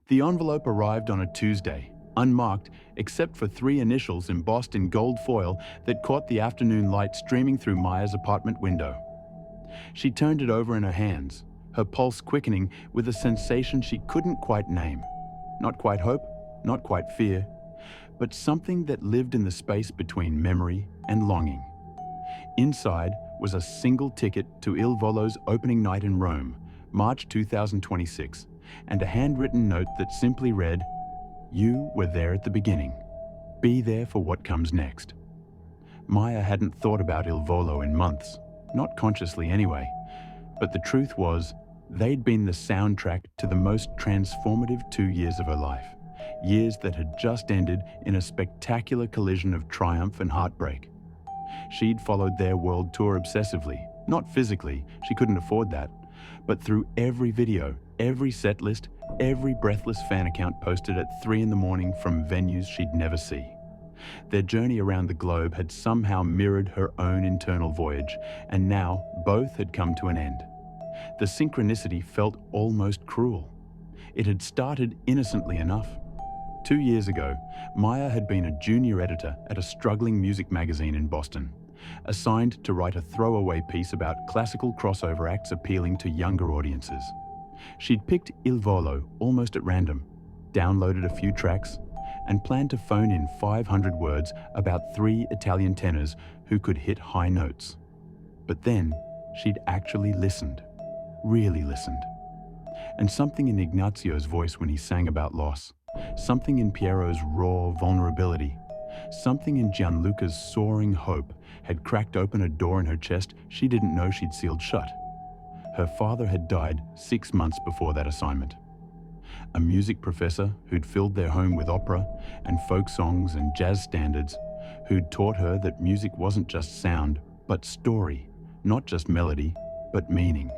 The envelope arrived on a Tuesday, unmarked except for 3 initials embossed in gold foil that caught the afternoon light streaming through Maya's apartment window. She turned it over in her hands, her pulse quickening with a sensation she couldn't quite name. Not quite hope, not quite fear, but something that lived in the space between memory and longing. Inside was a single ticket to Il Volo's opening night in Rome, March 2026, and a handwritten note that simply read, "You were there at the beginning. Be there for what comes next." Maya hadn't thought about Il Volo in months, not consciously anyway, but the truth was, they'd been the soundtrack to the most transformative 2 years of her life, years that had just ended in a spectacular collision of triumph and heartbreak. She'd followed their world tour obsessively, not physically, she couldn't afford that, but through every video, every set list, every breathless fan account posted at 3 in the morning from venues she'd never see. Their journey around the globe had somehow mirrored her own internal voyage, and now both had come to an end. The synchronicity felt almost cruel. It had started innocently enough. 2 years ago, Maya had been a junior editor at a struggling music magazine in Boston, assigned to write a throwaway piece about classical crossover acts appealing to younger audiences. She'd picked Il Volo almost at random, downloaded a few tracks, and planned to phone in 500 words about 3 Italian tenors who could hit high notes. But then, she'd actually listened, really listened. And something in Ignazio's voice when he sang about loss, something in Piero's raw vulnerability, something in Gianluca's soaring hope had cracked open a door in her chest she didn't know she'd sealed shut. Her father had died 6 months before that assignment. A music professor who'd filled their home with opera and folk songs and jazz standards, who'd taught her that music wasn't just sound, but story, not just melody, but meaning.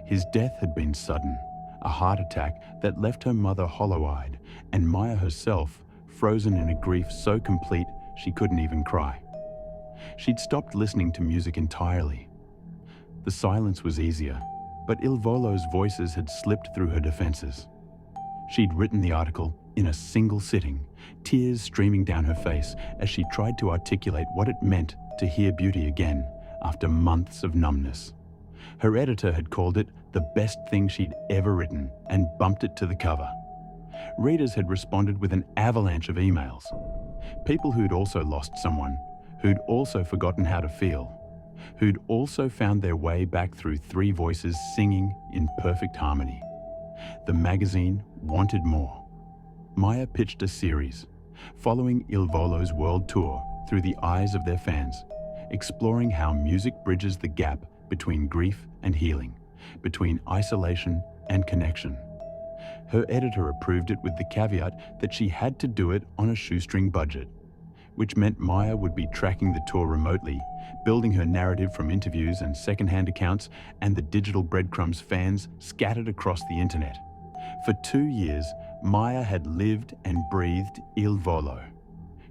His death had been sudden, a heart attack that left her mother hollow-eyed, and Maya herself frozen in a grief so complete she couldn't even cry. She'd stopped listening to music entirely. The silence was easier, but Il Volo's voices had slipped through her defenses. She'd written the article in a single sitting, tears streaming down her face as she tried to articulate what it meant to hear beauty again after months of numbness. Her editor had called it the best thing she'd ever written and bumped it to the cover. Readers had responded with an avalanche of emails. People who'd also lost someone, who'd also forgotten how to feel, who'd also found their way back through 3 voices singing in perfect harmony. The magazine wanted more. Maya pitched a series, following Il Volo's world tour through the eyes of their fans, exploring how music bridges the gap between grief and healing, between isolation and connection. Her editor approved it with the caveat that she had to do it on a shoestring budget, which meant Maya would be tracking the tour remotely, building her narrative from interviews and secondhand accounts and the digital breadcrumbs fans scattered across the internet. For 2 years, Maya had lived and breathed Il Volo.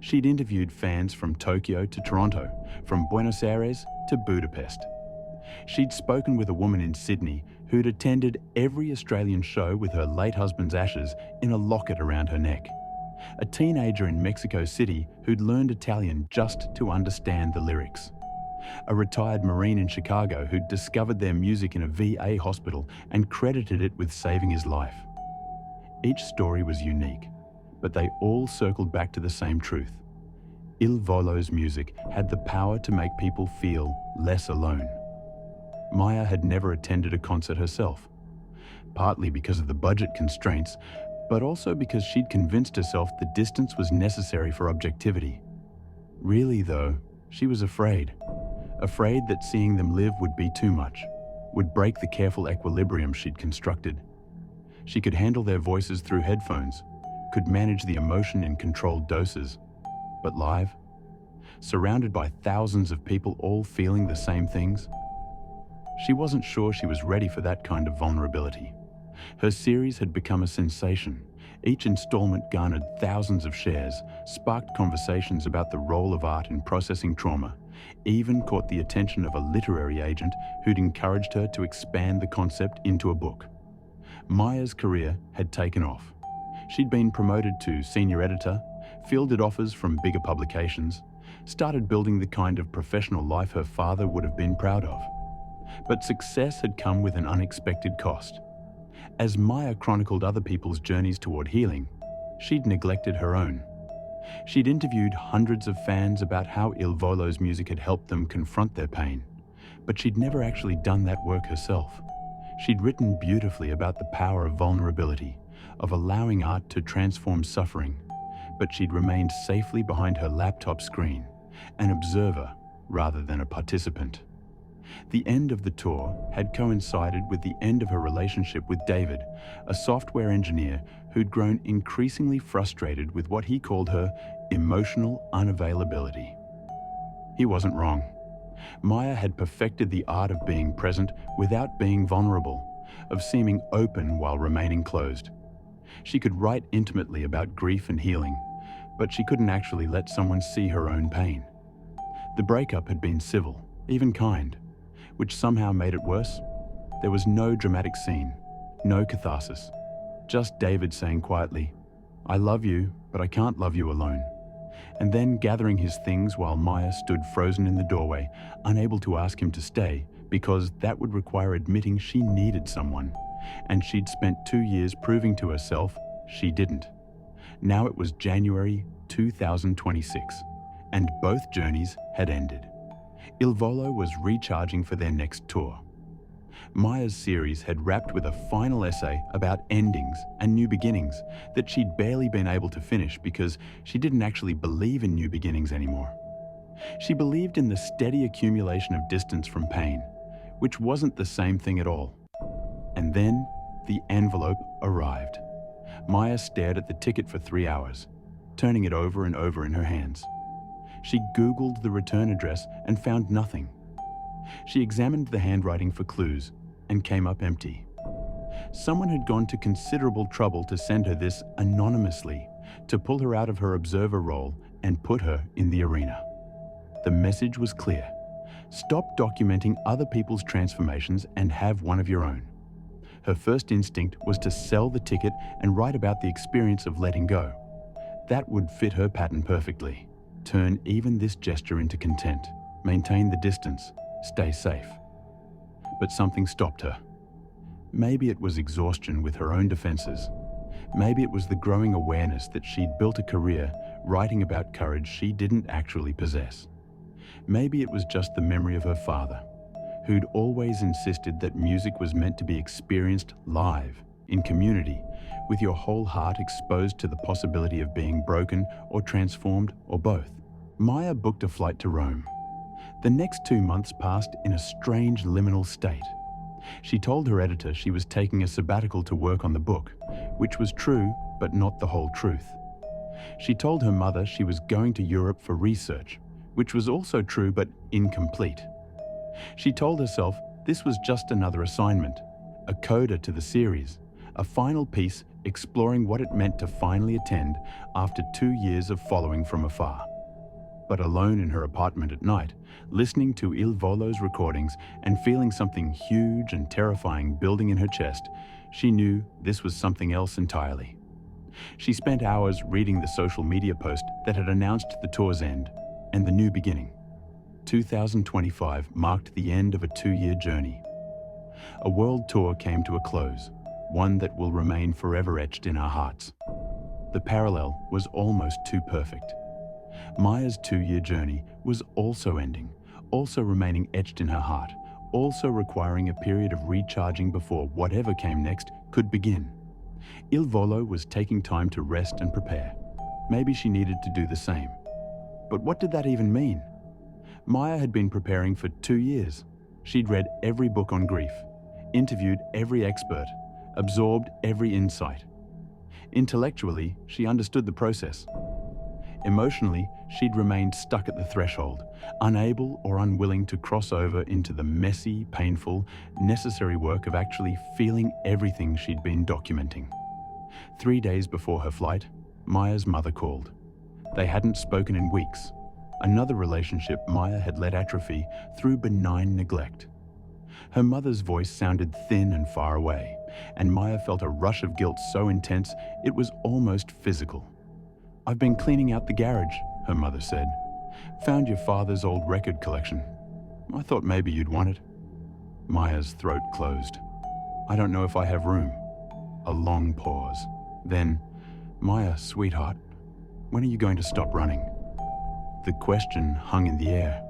She'd interviewed fans from Tokyo to Toronto, from Buenos Aires to Budapest. She'd spoken with a woman in Sydney who'd attended every Australian show with her late husband's ashes in a locket around her neck. A teenager in Mexico City who'd learned Italian just to understand the lyrics. A retired Marine in Chicago who'd discovered their music in a VA hospital and credited it with saving his life. Each story was unique, but they all circled back to the same truth. Il Volo's music had the power to make people feel less alone. Maya had never attended a concert herself, partly because of the budget constraints, but also because she'd convinced herself the distance was necessary for objectivity. Really, though, she was afraid that seeing them live would be too much, would break the careful equilibrium she'd constructed. She could handle their voices through headphones, could manage the emotion in controlled doses, but live, surrounded by thousands of people all feeling the same things, she wasn't sure she was ready for that kind of vulnerability. Her series had become a sensation. Each installment garnered thousands of shares, sparked conversations about the role of art in processing trauma, even caught the attention of a literary agent who'd encouraged her to expand the concept into a book. Maya's career had taken off. She'd been promoted to senior editor, fielded offers from bigger publications, started building the kind of professional life her father would have been proud of. But success had come with an unexpected cost. As Maya chronicled other people's journeys toward healing, she'd neglected her own. She'd interviewed hundreds of fans about how Il Volo's music had helped them confront their pain, but she'd never actually done that work herself. She'd written beautifully about the power of vulnerability, of allowing art to transform suffering, but she'd remained safely behind her laptop screen, an observer rather than a participant. The end of the tour had coincided with the end of her relationship with David, a software engineer who'd grown increasingly frustrated with what he called her emotional unavailability. He wasn't wrong. Maya had perfected the art of being present without being vulnerable, of seeming open while remaining closed. She could write intimately about grief and healing, but she couldn't actually let someone see her own pain. The breakup had been civil, even kind, which somehow made it worse. There was no dramatic scene, no catharsis, just David saying quietly, "I love you, but I can't love you alone," and then gathering his things while Maya stood frozen in the doorway, unable to ask him to stay, because that would require admitting she needed someone, and she'd spent 2 years proving to herself she didn't. Now it was January 2026, and both journeys had ended. Il Volo was recharging for their next tour. Maya's series had wrapped with a final essay about endings and new beginnings that she'd barely been able to finish because she didn't actually believe in new beginnings anymore. She believed in the steady accumulation of distance from pain, which wasn't the same thing at all. And then the envelope arrived. Maya stared at the ticket for 3 hours, turning it over and over in her hands. She Googled the return address and found nothing. She examined the handwriting for clues and came up empty. Someone had gone to considerable trouble to send her this anonymously, to pull her out of her observer role and put her in the arena. The message was clear. Stop documenting other people's transformations and have one of your own. Her first instinct was to sell the ticket and write about the experience of letting go. That would fit her pattern perfectly. Turn even this gesture into content. Maintain the distance. Stay safe. But something stopped her. Maybe it was exhaustion with her own defenses. Maybe it was the growing awareness that she'd built a career writing about courage she didn't actually possess. Maybe it was just the memory of her father, who'd always insisted that music was meant to be experienced live, in community, with your whole heart exposed to the possibility of being broken or transformed or both. Maya booked a flight to Rome. The next 2 months passed in a strange liminal state. She told her editor she was taking a sabbatical to work on the book, which was true, but not the whole truth. She told her mother she was going to Europe for research, which was also true but incomplete. She told herself this was just another assignment, a coda to the series, a final piece exploring what it meant to finally attend after 2 years of following from afar. But alone in her apartment at night, listening to Il Volo's recordings and feeling something huge and terrifying building in her chest, she knew this was something else entirely. She spent hours reading the social media post that had announced the tour's end and the new beginning. 2025 marked the end of a 2-year journey. A world tour came to a close, one that will remain forever etched in our hearts. The parallel was almost too perfect. Maya's 2-year journey was also ending, also remaining etched in her heart, also requiring a period of recharging before whatever came next could begin. Il Volo was taking time to rest and prepare. Maybe she needed to do the same. But what did that even mean? Maya had been preparing for 2 years. She'd read every book on grief, interviewed every expert, absorbed every insight. Intellectually, she understood the process. Emotionally, she'd remained stuck at the threshold, unable or unwilling to cross over into the messy, painful, necessary work of actually feeling everything she'd been documenting. 3 days before her flight, Maya's mother called. They hadn't spoken in weeks. Another relationship Maya had let atrophy through benign neglect. Her mother's voice sounded thin and far away, and Maya felt a rush of guilt so intense it was almost physical. "I've been cleaning out the garage," her mother said. "Found your father's old record collection. I thought maybe you'd want it." Maya's throat closed. "I don't know if I have room." A long pause. Then, "Maya, sweetheart, when are you going to stop running?" The question hung in the air.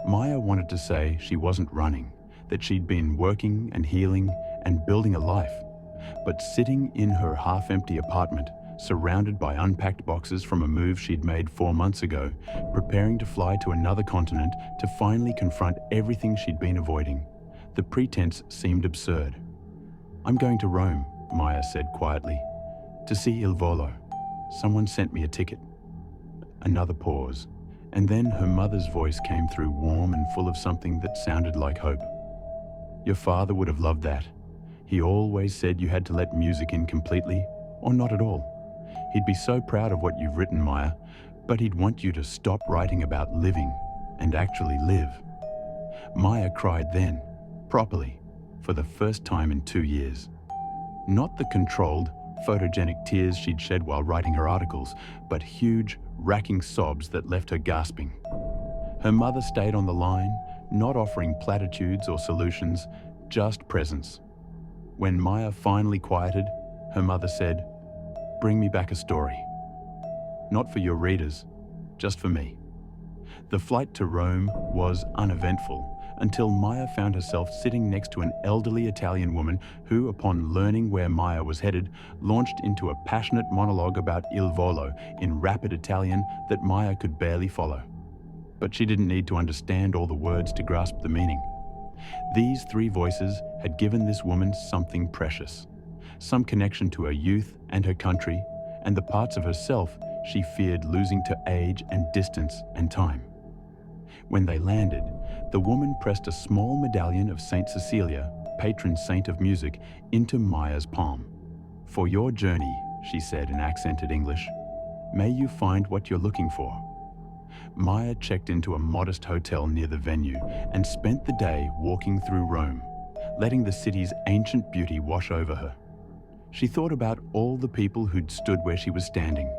Maya wanted to say she wasn't running, that she'd been working and healing and building a life. But sitting in her half-empty apartment, surrounded by unpacked boxes from a move she'd made 4 months ago, preparing to fly to another continent to finally confront everything she'd been avoiding, the pretense seemed absurd. "I'm going to Rome," Maya said quietly, "to see Il Volo. Someone sent me a ticket." Another pause, and then her mother's voice came through, warm and full of something that sounded like hope. "Your father would have loved that. He always said you had to let music in completely, or not at all. He'd be so proud of what you've written, Maya, but he'd want you to stop writing about living and actually live." Maya cried then, properly, for the first time in 2 years. Not the controlled, photogenic tears she'd shed while writing her articles, but huge, racking sobs that left her gasping. Her mother stayed on the line, not offering platitudes or solutions, just presence. When Maya finally quieted, her mother said, "Bring me back a story. Not for your readers, just for me." The flight to Rome was uneventful until Maya found herself sitting next to an elderly Italian woman who, upon learning where Maya was headed, launched into a passionate monologue about Il Volo in rapid Italian that Maya could barely follow. But she didn't need to understand all the words to grasp the meaning. These 3 voices had given this woman something precious, some connection to her youth and her country, and the parts of herself she feared losing to age and distance and time. When they landed, the woman pressed a small medallion of Saint Cecilia, patron saint of music, into Maya's palm. "For your journey," she said in accented English, "may you find what you're looking for." Maya checked into a modest hotel near the venue and spent the day walking through Rome, letting the city's ancient beauty wash over her. She thought about all the people who'd stood where she was standing,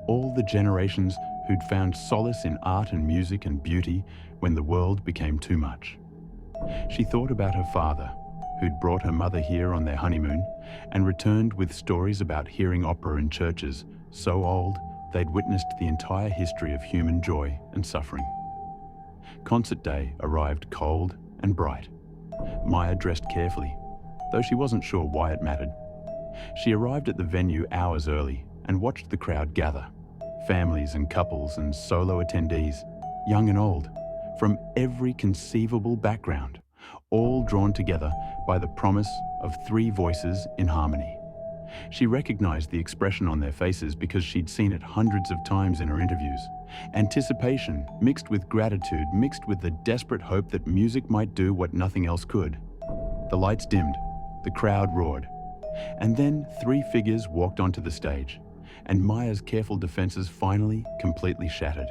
all the generations who'd found solace in art and music and beauty when the world became too much. She thought about her father, who'd brought her mother here on their honeymoon and returned with stories about hearing opera in churches so old they'd witnessed the entire history of human joy and suffering. Concert day arrived cold and bright. Maya dressed carefully, though she wasn't sure why it mattered. She arrived at the venue hours early and watched the crowd gather, families and couples and solo attendees, young and old, from every conceivable background, all drawn together by the promise of 3 voices in harmony. She recognized the expression on their faces because she'd seen it hundreds of times in her interviews. Anticipation mixed with gratitude, mixed with the desperate hope that music might do what nothing else could. The lights dimmed, the crowd roared, and then 3 figures walked onto the stage, and Maya's careful defenses finally completely shattered.